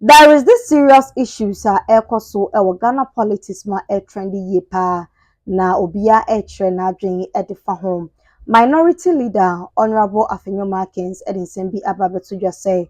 There is this serious issues ekoso ewo Ghana politics ma trendy ye pa na obia trend adwen edifa home. Minority leader Honorable Afenyo-Markin edinsen bi ababeto dwa say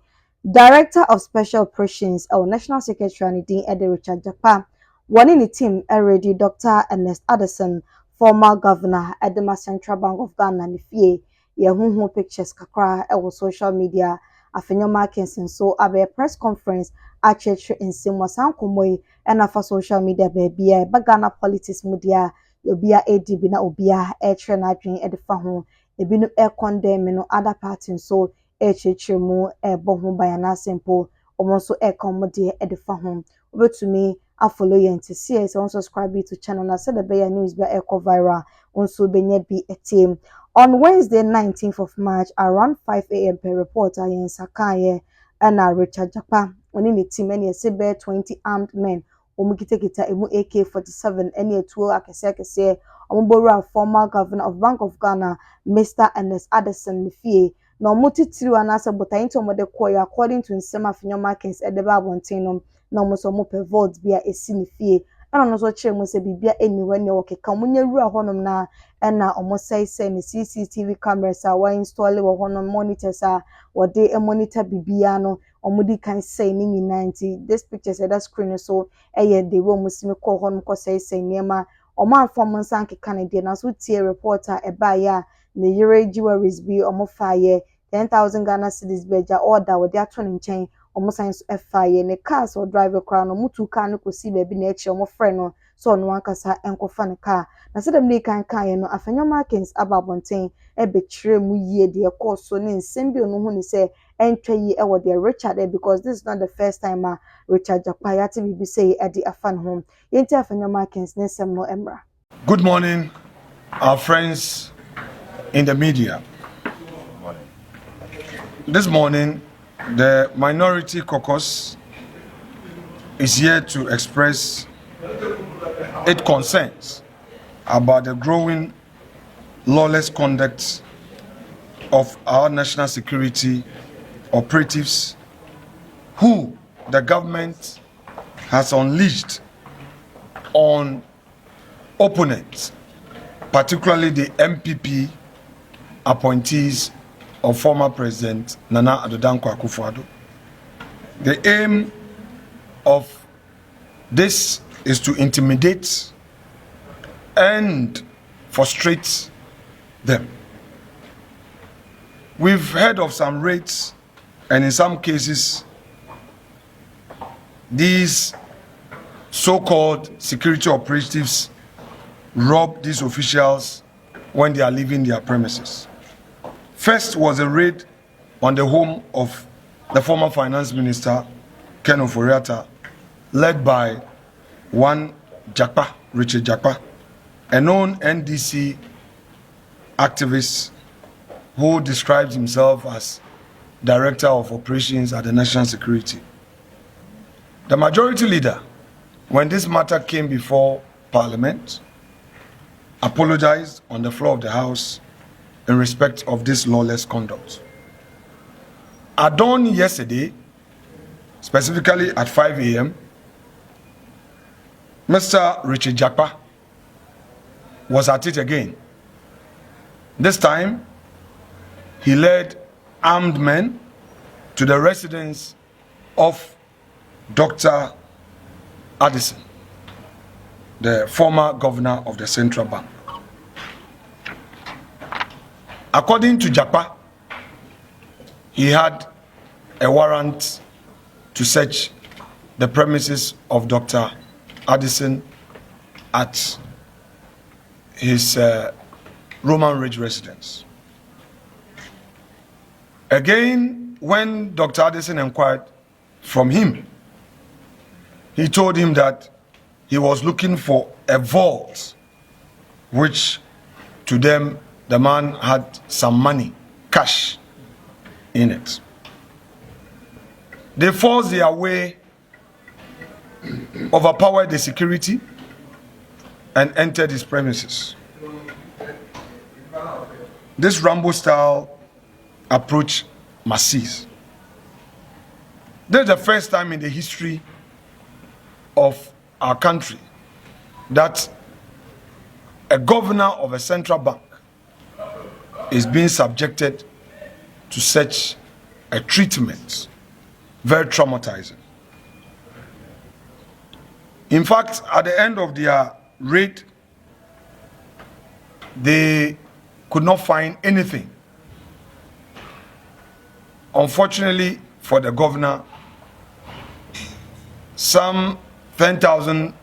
Director of Special Operations ewo National Secretary and din Richard Japka one in the team already Dr. Ernest Addison former governor Edema Central Bank of Ghana ni fie ye hu pictures kakra ewo social media Afenyo-Markin so abe press conference achechre nsem wasan komoyi na fa social media baby e bagana politics media obia edibi na obia echre na adwen e de fa ho ebinu e condemn no other party so echechre mu e bo ho bayana simple omo so e komode e de fa ho obetumi follow yen to see it on subscribe to channel na said the bear news be e go viral onso benya bi a team on Wednesday 19th of March around 5 a.m. per report ayen sakaye and Richard Japka oni ne team any say be 20 armed men omukita emu AK-47 any tuo akese ombora former governor of Bank of Ghana Mr. Ernest Addison fie na omutitiri anase botayin to omode koya according to nsema Afenyo-Markin edeba abonten no na omoso mo per vote bia esi ne fie ana no so kire mo se bibia eniwe ne okeka munye wura honom na na omosai ne CCTV cameras a wa install wo honom monitors a wode monitor bibia no omudi kan say ni nyina nti this picture say that screen so the way musimi call honom ko say niema oman form nsan keka ne de na so tie reporter eba ya ne yere Jewelries bi omofaye 10,000 Ghana cedis beja order wode ato ne nchen omosan FIA ne cars or driver crown no mutu car no kosi baby na echi omo friend no so no ankasa enkofa ne car na se dem ne kan no Afenyo-Markin ababonten e betire mu yie de course so ne nsem bi no hu ne se entwa yi e wo de Richard because this is not the first time Richard Japka yati bibi say e de afan home yenti Afenyo-Markin ne nsem no emra. Good morning, our friends in the media. This morning, the Minority Caucus is here to express its concerns about the growing lawless conduct of our national security operatives who the government has unleashed on opponents, particularly the MPP appointees of former President Nana Addo Dankwa Akufo-Addo. The aim of this is to intimidate and frustrate them. We've heard of some raids, and in some cases, these so-called security operatives rob these officials when they are leaving their premises. First was a raid on the home of the former finance minister, Ken Oforiatta, led by one Japka, Richard Japka, a known NDC activist who describes himself as Director of Operations at the National Security. The majority leader, when this matter came before Parliament, apologized on the floor of the House in respect of this lawless conduct. At dawn yesterday, specifically at 5 a.m., Mr. Richard Japka was at it again. This time, he led armed men to the residence of Dr. Addison, the former governor of the Central Bank. According to Japka, he had a warrant to search the premises of Dr. Addison at his Roman Ridge residence. Again, when Dr. Addison inquired from him, he told him that he was looking for a vault, which to them, the man had some money, cash, in it. They forced their way, overpowered the security, and entered his premises. This Rambo-style approach must cease. This is the first time in the history of our country that a governor of a central bank is being subjected to such a treatment. Very traumatizing. In fact, at the end of their raid, they could not find anything. Unfortunately for the governor, some 10,000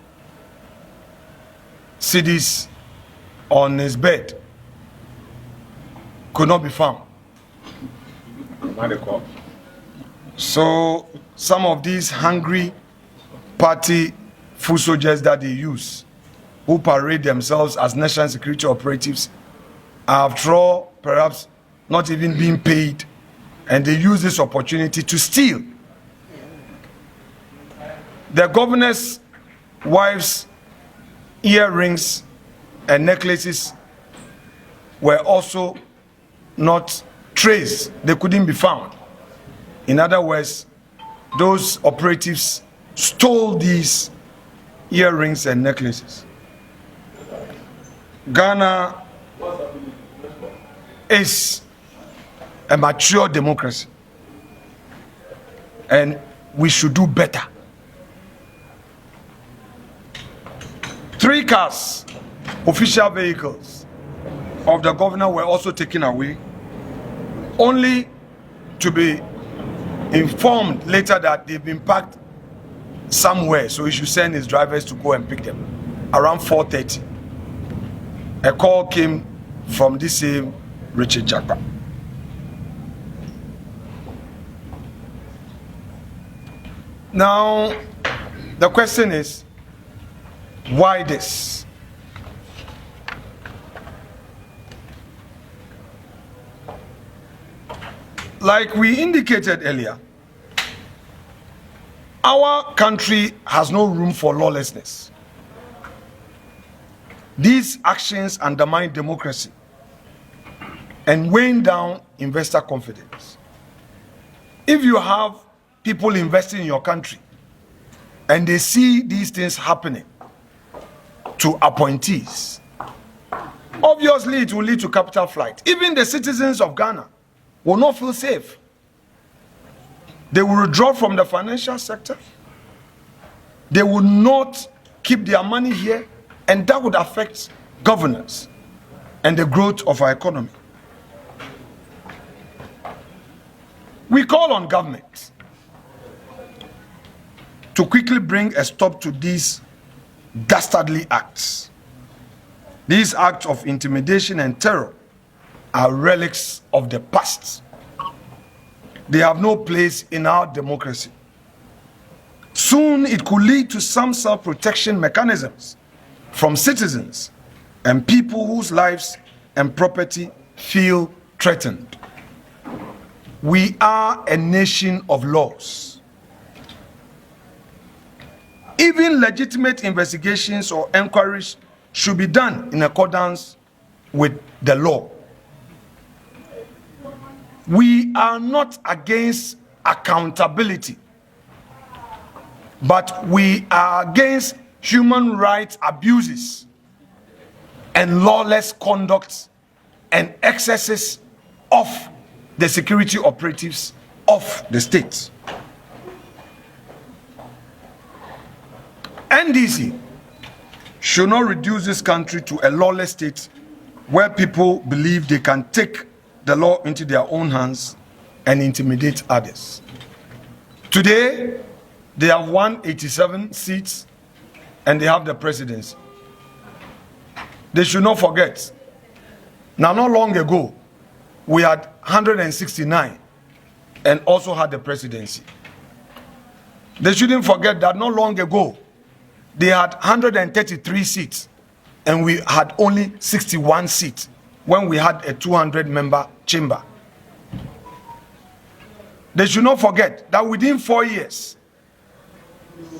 cedis on his bed could not be found. So some of these hungry party foot soldiers that they use, who parade themselves as national security operatives, after all, perhaps not even being paid, and they use this opportunity to steal. The governor's wife's earrings and necklaces were also not traced. They couldn't be found. In other words, those operatives stole these earrings and necklaces. Ghana is a mature democracy, and we should do better. 3 cars, official vehicles of the governor were also taken away, only to be informed later that they've been parked somewhere, so he should send his drivers to go and pick them. Around 4:30, a call came from this same Richard Japka. Now, the question is, why this? Like we indicated earlier, our country has no room for lawlessness. These actions undermine democracy and weighing down investor confidence. If you have people investing in your country and they see these things happening to appointees, obviously it will lead to capital flight. Even the citizens of Ghana will not feel safe. They will withdraw from the financial sector. They will not keep their money here, and that would affect governance and the growth of our economy. We call on government to quickly bring a stop to these dastardly acts. These acts of intimidation and terror are relics of the past. They have no place in our democracy. Soon it could lead to some self-protection mechanisms from citizens and people whose lives and property feel threatened. We are a nation of laws. Even legitimate investigations or inquiries should be done in accordance with the law. We are not against accountability, but we are against human rights abuses and lawless conduct and excesses of the security operatives of the state. NDC should not reduce this country to a lawless state where people believe they can take the law into their own hands and intimidate others. Today, they have won 87 seats and they have the presidency. They should not forget, now not long ago, we had 169 and also had the presidency. They shouldn't forget that not long ago, they had 133 seats and we had only 61 seats when we had a 200-member chamber. They should not forget that within 4 years,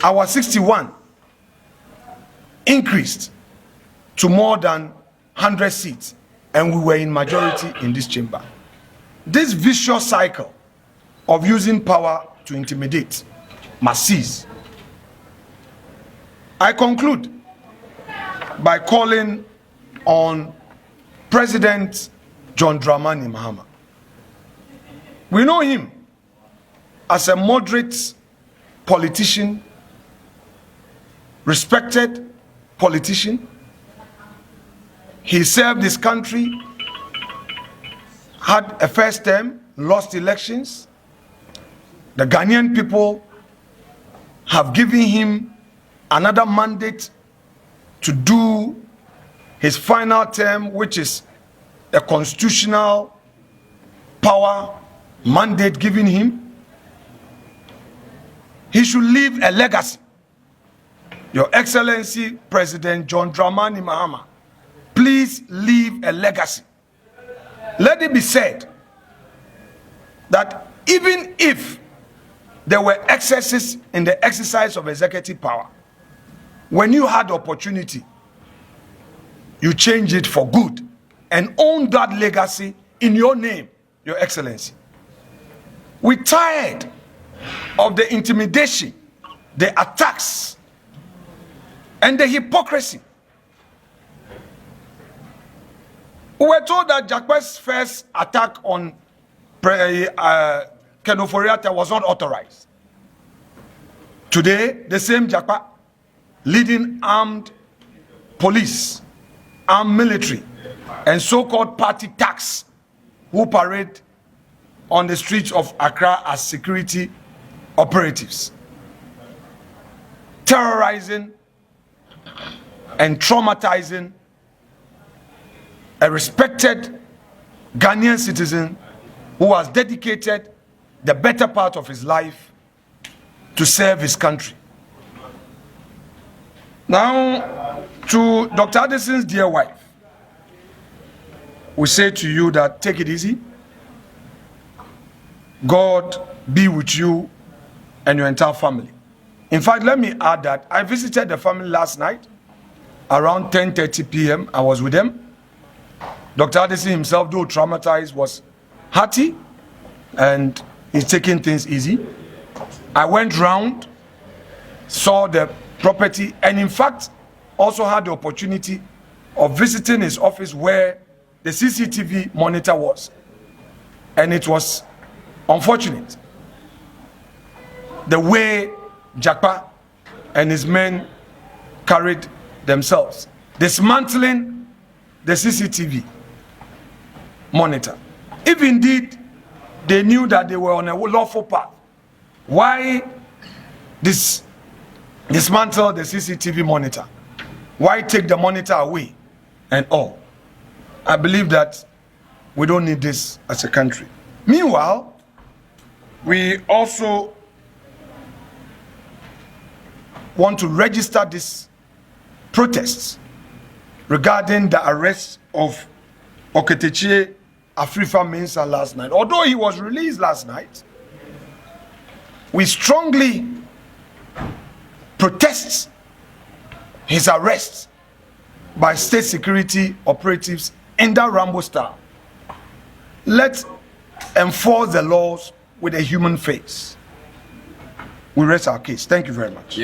our 61 increased to more than 100 seats and we were in majority in this chamber. This vicious cycle of using power to intimidate must cease. I conclude by calling on President John Dramani Mahama. We know him as a moderate politician, respected politician. He served his country, had a first term, lost elections. The Ghanaian people have given him another mandate to do his final term, which is a constitutional power mandate given him. He should leave a legacy. Your Excellency, President John Dramani Mahama, please leave a legacy. Let it be said that even if there were excesses in the exercise of executive power, when you had opportunity, you change it for good and own that legacy in your name, Your Excellency. We're tired of the intimidation, the attacks, and the hypocrisy. We were told that Japka's first attack on Kenoforiata was not authorized. Today, the same Japka, leading armed police, armed military, and so-called party thugs who parade on the streets of Accra as security operatives, terrorizing and traumatizing a respected Ghanaian citizen who has dedicated the better part of his life to serve his country. Now, to Dr. Addison's dear wife, we say to you that take it easy. God be with you and your entire family. In fact, let me add that I visited the family last night around 10:30 p.m. I was with them. Dr. Addison himself, though traumatized, was hearty and he's taking things easy. I went round, saw the property, and in fact, also had the opportunity of visiting his office where the CCTV monitor was. And it was unfortunate the way Japka and his men carried themselves, dismantling the CCTV monitor. If indeed they knew that they were on a lawful path, why dismantle the CCTV monitor? Why take the monitor away and all? I believe that we don't need this as a country. Meanwhile, we also want to register these protests regarding the arrest of Oketechie Afrifa Mensah last night. Although he was released last night, we strongly protest his arrest by state security operatives in that Rambo style. Let's enforce the laws with a human face. We rest our case. Thank you very much.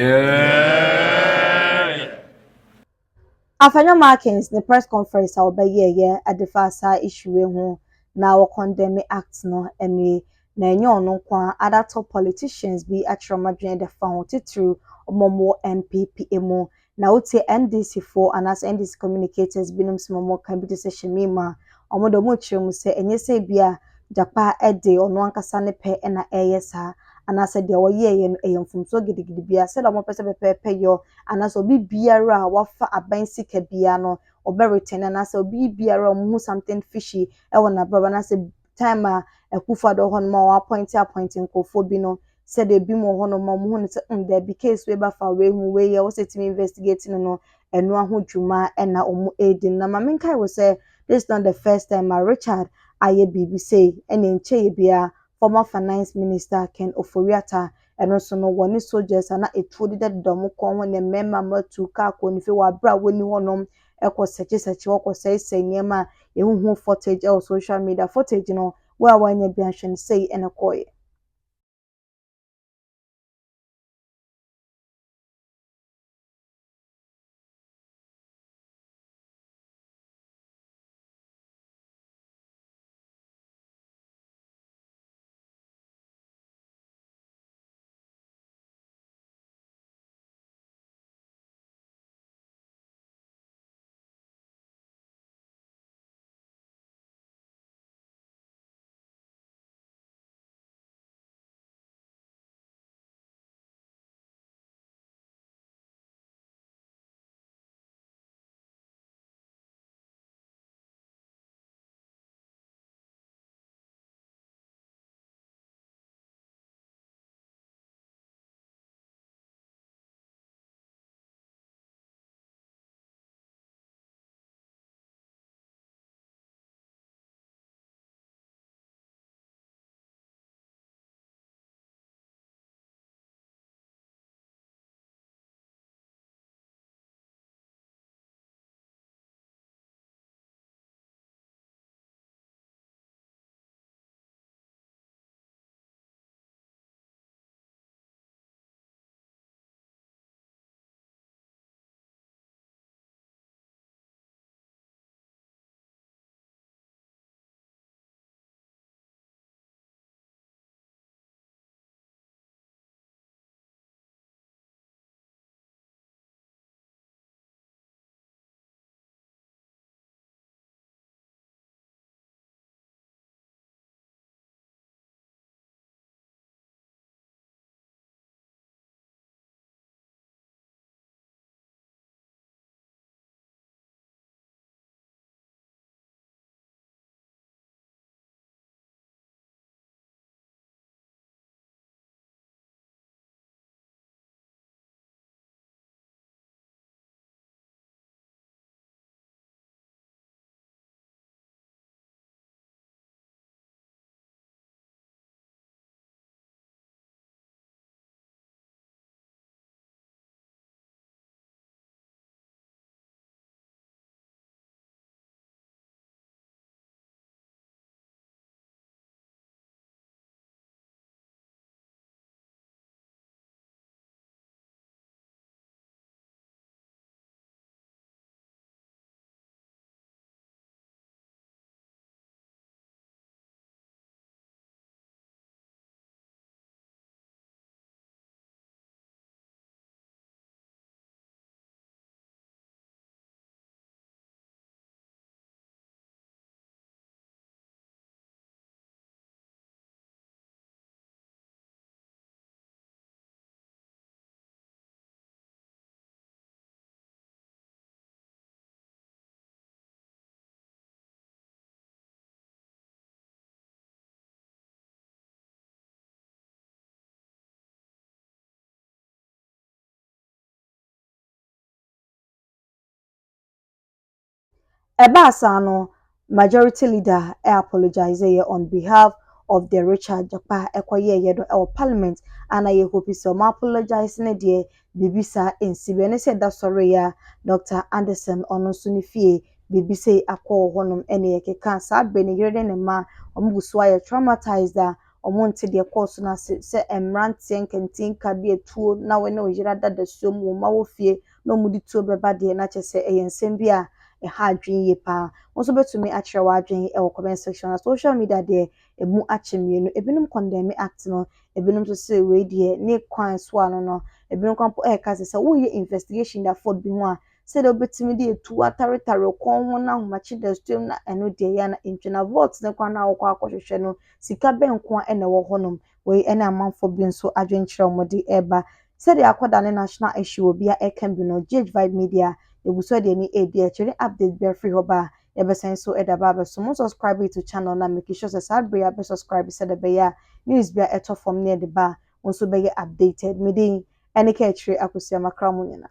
Afenyo-Markin the press conference a obeye at the fasa issue ho na wo condemn act no ene na enye ono kwa other top politicians be atromadwen the found through omomo MPP emo na wote NDC for and as NDC communicators binum smomo can be decision mema omodo mo chiremu se enye se bia Japka ede ono ankasa ne pe na eyesa anase de woye eyemfumso gidigidi bia se da mo pese pepe yo anase obi biara wafa abansi ka bia no oberiten anase obi biara mu something fishy e wona braba anase time a ekufa do hon ma appointing kofo bi no se de bi mo hono ma mu ne se there be case we ba fa we hu we ye wo setimi investigating no enu ahodwuma e na omu edin na ma menkai wo say this is not the first time Richard aye BBC ene nche bia former finance minister Ken Oforiatta and also no one soldiers and a truly that domo kon when the member to ka ko ni fe wa bra woni honom e ko search wo say nyema e hu footage or social media footage no wa wanya bi ahwen say ene koye Ebasano, majority leader apologize on behalf of the Richard Japka ekoye yedo our parliament and I hope so apologize ne de bibisa insibe ne said that sorry ya Dr. Anderson ono sunifie bibise akọ honum ene yekeka sa bene yere ne ma omuguso aye traumatized omonte de course na se emrantie nkentin ka de tuo na we ne oyira dada som wo ma wo fie no mudi tuo beba de na chese eyensem bia ha adwen ye pa wonso betumi akire wa adwen e wo comment section na social media de emu achemienu ebinum condemn act no ebinum so say we de ne kwan so ano no ebinum kwan po e ka se wo ye investigation da ford bi ho a say de betumi de etu ataretare kon ho na homachi da stream na eno de ya na intwena vote ne kwan na wo kwa akwohwehwe no sika benko a ene wo honom we ene amanfo bi nso adwen kire omode eba say de akoda ne national issue obi a e kan bi no Judge Vibe Media ebuso de ni edi actually update be free hoba e be sen so edaba so mo subscribe to channel na make sure say sabre ya be subscribe say de be ya news be eto from near the bar won so be updated me dey any ka actually akusia makra mo nyina.